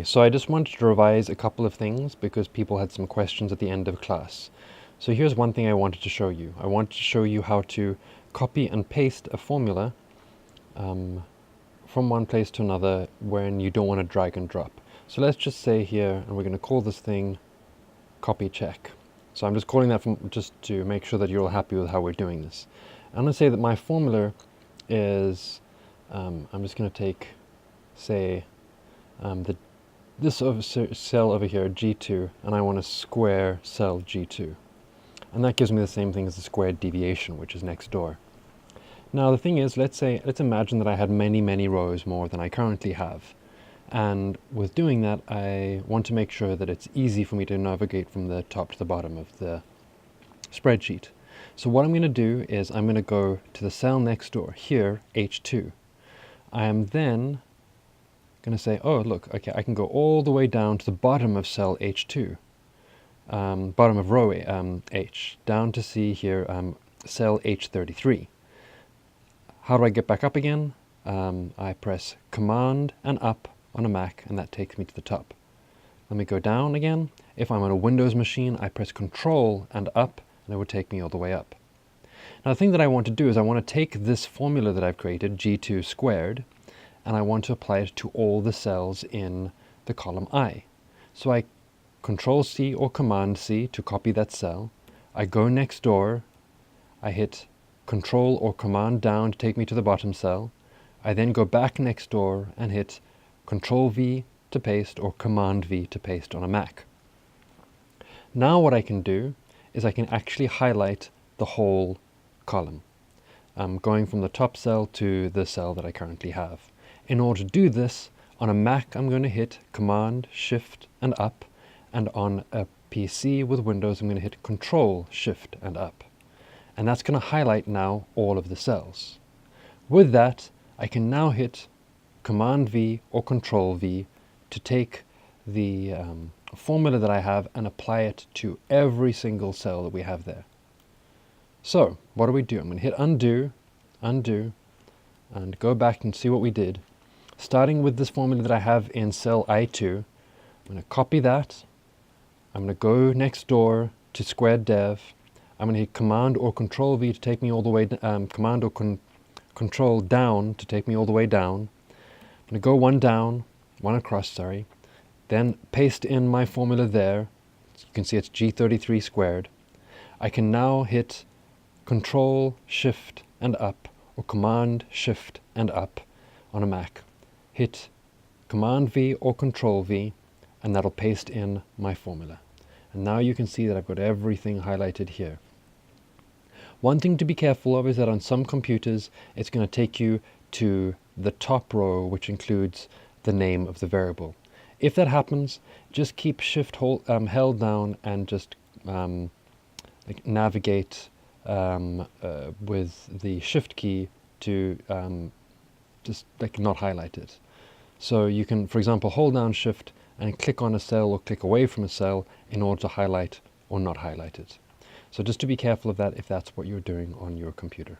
So I just wanted to revise a couple of things because people had some questions at the end of class. So here's one thing I wanted to show you. I wanted to show you how to copy and paste a formula from one place to another when you don't want to drag and drop. So let's just say here, and we're going to call this thing copy check. So I'm just calling that just to make sure that you're all happy with how we're doing this. I'm going to say that my formula is, I'm just going to take, say, this cell over here, G2, and I want to square cell G2. And that gives me the same thing as the squared deviation, which is next door. Now the thing is, let's imagine that I had many rows more than I currently have. And with doing that, I want to make sure that it's easy for me to navigate from the top to the bottom of the spreadsheet. So what I'm going to do is I'm going to go to the cell next door, here, H2. I am then going to say, oh look, okay, I can go all the way down to the bottom of cell H2, bottom of row H, down to see here cell H33. How do I get back up again? I press Command and up on a Mac, and that takes me to the top. Let me go down again. If I'm on a Windows machine, I press Control and up, and it would take me all the way up. Now the thing that I want to do is I want to take this formula that I've created, G2 squared, and I want to apply it to all the cells in the column I. So I Control C or Command C to copy that cell. I go next door, I hit Control or Command down to take me to the bottom cell. I then go back next door and hit Control V to paste or Command V to paste on a Mac. Now what I can do is I can actually highlight the whole column, going from the top cell to the cell that I currently have. In order to do this, on a Mac I'm going to hit Command, Shift and up, and on a PC with Windows I'm going to hit Control, Shift and up. And that's going to highlight now all of the cells. With that, I can now hit Command V or Control V to take the formula that I have and apply it to every single cell that we have there. So, what do we do? I'm going to hit Undo, Undo, and go back and see what we did. Starting with this formula that I have in cell I2, I'm going to copy that. I'm going to go next door to squared dev. I'm going to hit Command or Control V to take me all the way, Command or Control down to take me all the way down. I'm going to go one down, one across, sorry. Then paste in my formula there. You can see it's G33 squared. I can now hit Control, Shift and up, or Command, Shift and up on a Mac. Hit Command V or Control V, and that'll paste in my formula. And now you can see that I've got everything highlighted here. One thing to be careful of is that on some computers it's going to take you to the top row, which includes the name of the variable. If that happens, just keep Shift held down and just navigate with the Shift key to just not highlight it. So you can, for example, hold down Shift and click on a cell or click away from a cell in order to highlight or not highlight it. So just to be careful of that if that's what you're doing on your computer.